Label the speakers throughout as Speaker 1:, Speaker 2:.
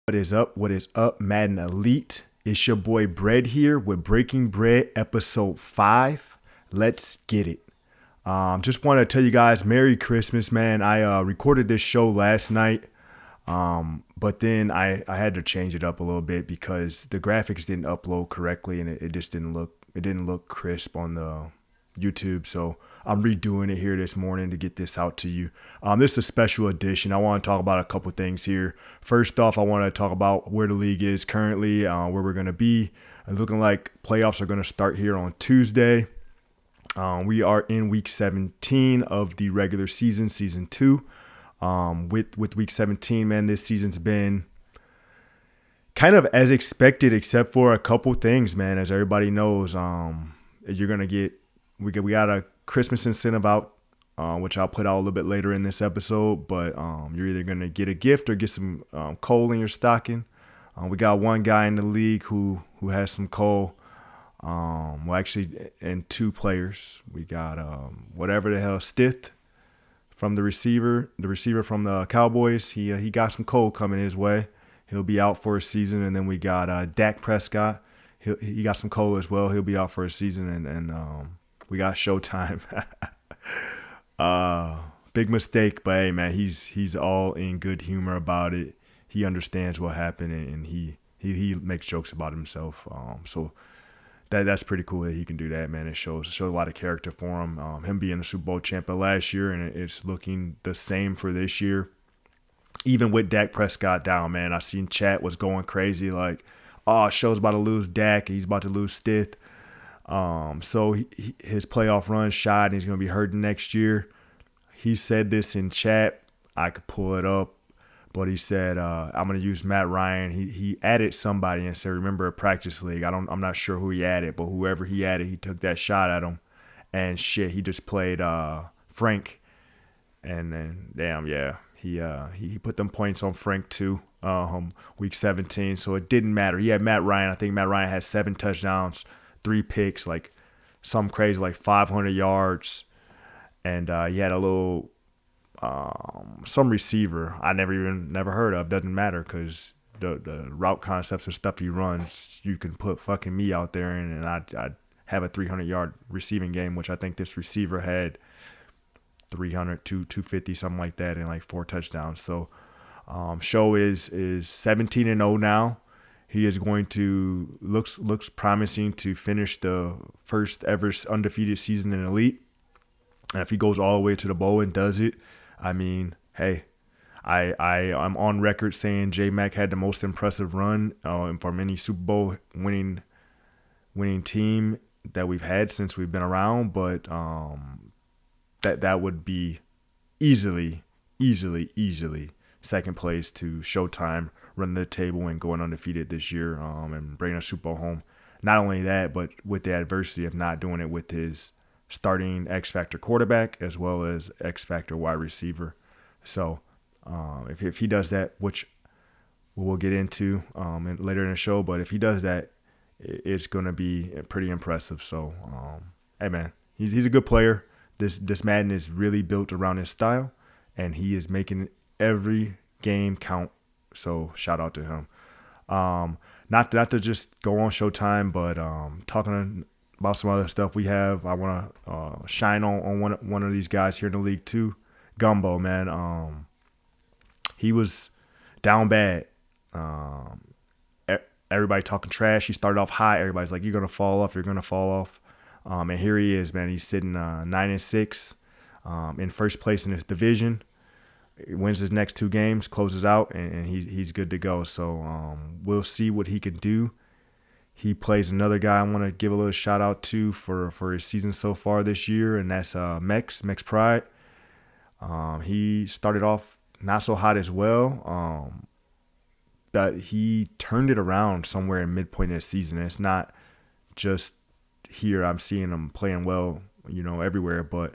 Speaker 1: What is up? What is up, Madden Elite? It's your boy Bread here with Breaking Bread episode 5. Let's get it. Just want to tell you guys Merry Christmas, man. I recorded this show last night, but then I had to change it up a little bit because the graphics didn't upload correctly and it just didn't look crisp on the YouTube. So I'm redoing it here this morning to get this out to you. This is a special edition. I want to talk about a couple things here. First off, I want to talk about where the league is currently, where we're going to be. It's looking like playoffs are going to start here on Tuesday. We are in week 17 of the regular season, season 2. With week 17, man, this season's been kind of as expected, except for a couple things, man. As everybody knows, you're going to get we got a Christmas incentive out, which I'll put out a little bit later in this episode. But you're either going to get a gift or get some coal in your stocking. We got one guy in the league who has some coal. Well, actually, and two players. We got whatever the hell, Stith from the receiver from the Cowboys. He got some coal coming his way. He'll be out for a season. And then we got Dak Prescott. He got some coal as well. He'll be out for a season. And we got Showtime. Big mistake, but hey, man, he's all in good humor about it. He understands what happened, and he makes jokes about himself. So that's pretty cool that he can do that, man. It shows a lot of character for him. Him being the Super Bowl champion last year, and it's looking the same for this year. Even with Dak Prescott down, man, I seen chat was going crazy like, oh, show's about to lose Dak. He's about to lose Stith. So his playoff run shot, and he's going to be hurt next year. He said this in chat. I could pull it up, but he said, I'm going to use Matt Ryan. He added somebody and said, remember a practice league. I'm not sure who he added, but whoever he added, he took that shot at him. And shit, he just played Frank. And then, damn, yeah, he put them points on Frank too, week 17. So it didn't matter. He had Matt Ryan. I think Matt Ryan had 7 touchdowns. 3 picks, like some crazy, like 500 yards. And he had a little, some receiver I never heard of. Doesn't matter because the route concepts and stuff he runs, you can put fucking me out there and I'd have a 300-yard receiving game, which I think this receiver had 300, 250, something like that, and like 4 touchdowns. So Show is 17-0 now. He is going to looks promising to finish the first ever undefeated season in Elite. And if he goes all the way to the bowl and does it, I mean, hey, I'm on record saying J-Mac had the most impressive run from any Super Bowl winning team that we've had since we've been around. But that would be easily second place to Showtime running the table and going undefeated this year and bringing a Super Bowl home. Not only that, but with the adversity of not doing it with his starting X-Factor quarterback as well as X-Factor wide receiver. So if he does that, which we'll get into later in the show, but if he does that, it's going to be pretty impressive. So, hey, man, he's a good player. This Madden is really built around his style, and he is making every game count. So shout out to him. Not to just go on Showtime, but talking about some other stuff we have. I want to shine on one of these guys here in the league too. Gumbo, man. He was down bad. Everybody talking trash. He started off high. Everybody's like, "You're gonna fall off. You're gonna fall off." And here he is, man. He's sitting 9-6, in first place in his division. He wins his next 2 games, closes out, and he's good to go. So we'll see what he can do. He plays another guy I want to give a little shout out to for his season so far this year, and that's Mex Pride. He started off not so hot as well, but he turned it around somewhere in midpoint of the season. It's not just here I'm seeing him playing well, everywhere, but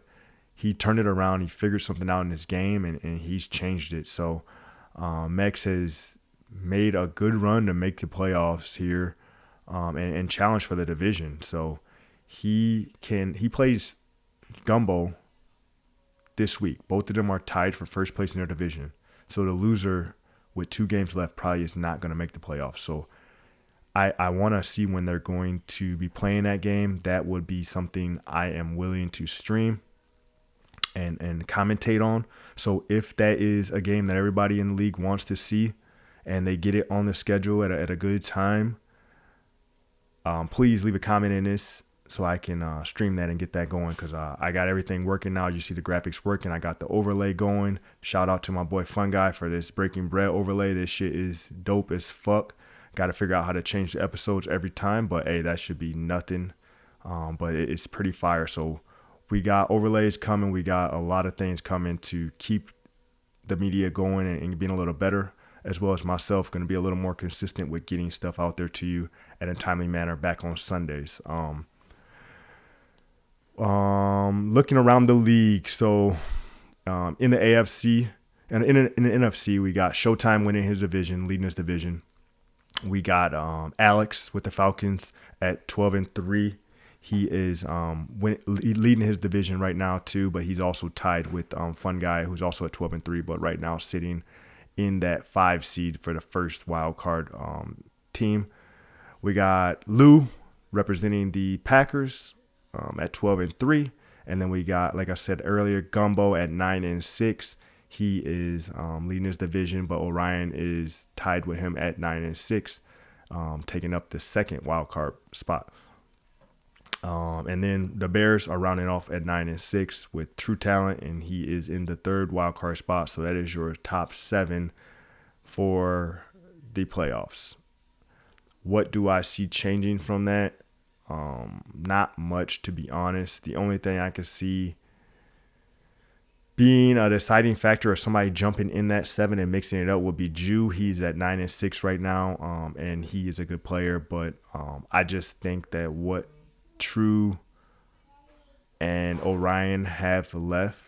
Speaker 1: he turned it around. He figured something out in his game, and he's changed it. So Mex has made a good run to make the playoffs here and challenge for the division. So he plays Gumbo this week. Both of them are tied for first place in their division. So the loser with 2 games left probably is not going to make the playoffs. So I want to see when they're going to be playing that game. That would be something I am willing to stream and commentate on. So if that is a game that everybody in the league wants to see and they get it on the schedule at a good time, please leave a comment in this so I can stream that and get that going, because I got everything working now. You see the graphics working. I got the overlay going. Shout out to my boy Fun Guy for this Breaking Bread overlay. This shit is dope as fuck. Got to figure out how to change the episodes every time, but hey, that should be nothing. But it's pretty fire. So we got overlays coming. We got a lot of things coming to keep the media going and being a little better, as well as myself going to be a little more consistent with getting stuff out there to you in a timely manner back on Sundays. Looking around the league, so in the AFC and in the NFC, we got Showtime winning his division, leading his division. We got Alex with the Falcons at 12-3. He is leading his division right now too, but he's also tied with Fun Guy, who's also at 12-3, but right now sitting in that 5 seed for the first wild card team. We got Lou representing the Packers at 12-3, and then we got, like I said earlier, Gumbo at 9-6. He is leading his division, but Orion is tied with him at 9-6, taking up the second wild card spot. And then the Bears are rounding off at 9-6 with True Talent, and he is in the third wild card spot. So that is your top 7 for the playoffs. What do I see changing from that? Not much, to be honest. The only thing I could see being a deciding factor or somebody jumping in that 7 and mixing it up would be Jew. He's at 9-6 right now, and he is a good player. But I just think that what True and Orion have left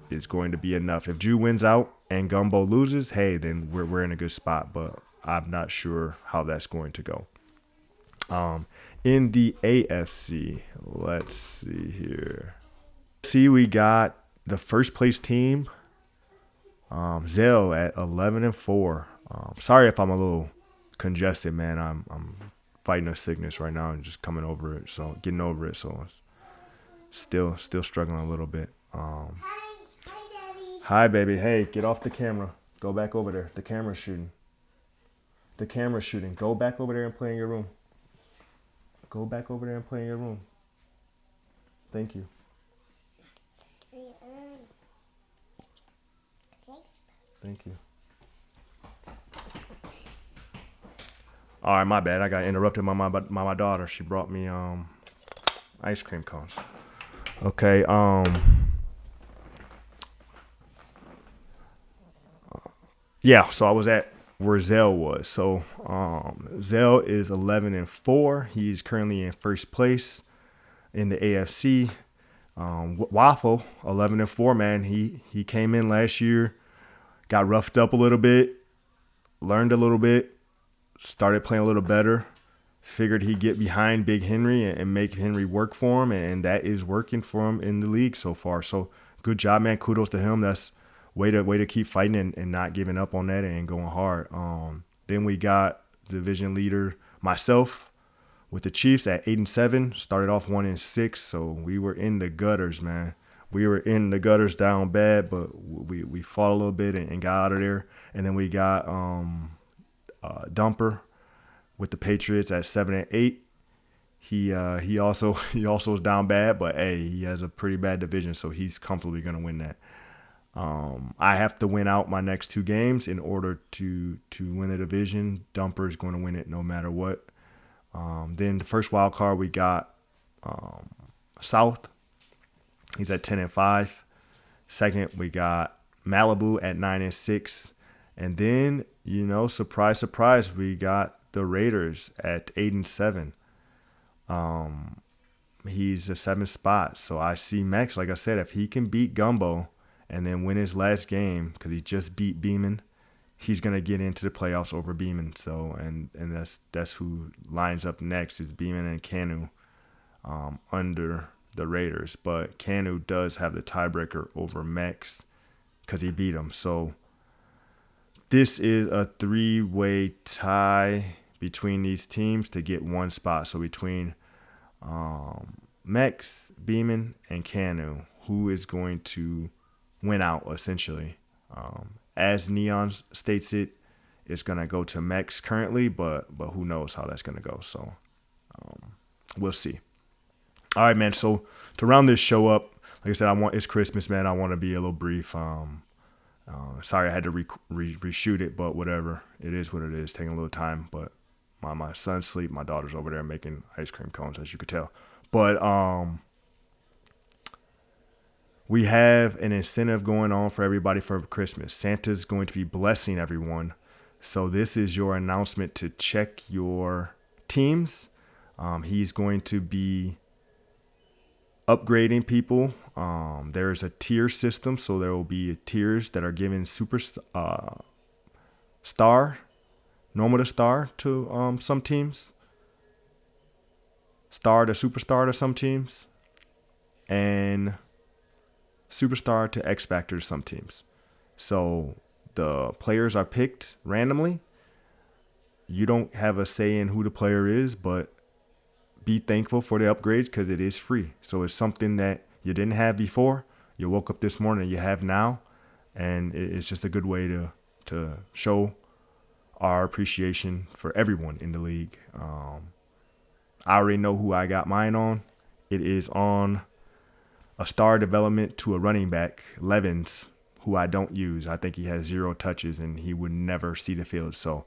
Speaker 1: is going to be enough. If Jew wins out and Gumbo loses, hey, then we're in a good spot. But I'm not sure how that's going to go. In the AFC, let's see here. See, we got the first place team, Zell at 11-4. Sorry if I'm a little congested, man. I'm fighting a sickness right now and just coming over it. So getting over it. So still struggling a little bit. Hi, baby. Hey, get off the camera. Go back over there. The camera's shooting. Go back over there and play in your room. Go back over there and play in your room. Thank you. Thank you. All right, my bad. I got interrupted by my daughter. She brought me ice cream cones. Okay. Yeah. So I was at where Zell was. So Zell is 11-4. He's currently in first place in the AFC. Waffle 11-4. Man, he came in last year, got roughed up a little bit, learned a little bit, started playing a little better, figured he'd get behind Big Henry and make Henry work for him, and that is working for him in the league so far. So good job, man. Kudos to him. That's way to keep fighting and not giving up on that and going hard. Then we got division leader myself with the Chiefs at 8-7. Started off 1-6, so we were in the gutters, man. We were in the gutters down bad, but we fought a little bit and got out of there. And then we got Dumper with the Patriots at 7-8. He also is down bad, but hey, he has a pretty bad division, so he's comfortably going to win that. I have to win out my next 2 games in order to win the division. Dumper is going to win it no matter what. Then the first wild card we got South. He's at 10-5. Second, we got Malibu at 9-6. And then, surprise, surprise, we got the Raiders at 8-7. He's a 7th spot. So I see Max, like I said, if he can beat Gumbo and then win his last game, because he just beat Beeman, he's gonna get into the playoffs over Beeman. So and that's who lines up next is Beeman and Canu under the Raiders. But Canu does have the tiebreaker over Max because he beat him. So This is a three-way tie between these teams to get one spot. So between Mex, Beeman, and Canu, who is going to win out essentially? As Neon states it, it's gonna go to Mex currently, but who knows how that's gonna go? So we'll see. All right, man. So to round this show up, like I said, it's Christmas, man. I want to be a little brief. Sorry I had to reshoot it, but whatever. It is what it is. Taking a little time, but my son's asleep. My daughter's over there making ice cream cones, as you could tell. But we have an incentive going on for everybody for Christmas. Santa's going to be blessing everyone. So this is your announcement to check your teams. He's going to be upgrading people. There's a tier system, so there will be tiers that are given super star, normal to star to some teams, star to superstar to some teams, and superstar to X Factor to some teams. So the players are picked randomly. You don't have a say in who the player is, but be thankful for the upgrades because it is free. So it's something that you didn't have before. You woke up this morning, you have now, and it's just a good way to show our appreciation for everyone in the league. I already know who I got mine on. It is on a star development to a running back, Levens, who I don't use. I think he has 0 touches and he would never see the field. So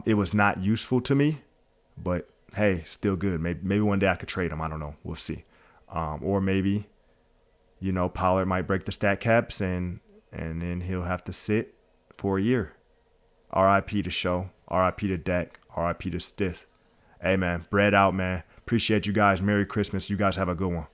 Speaker 1: it was not useful to me, but hey, still good. Maybe one day I could trade him. I don't know. We'll see. Or maybe, Pollard might break the stat caps and then he'll have to sit for a year. R.I.P. to Show. R.I.P. to Dak. R.I.P. to Stith. Hey, man. Bread out, man. Appreciate you guys. Merry Christmas. You guys have a good one.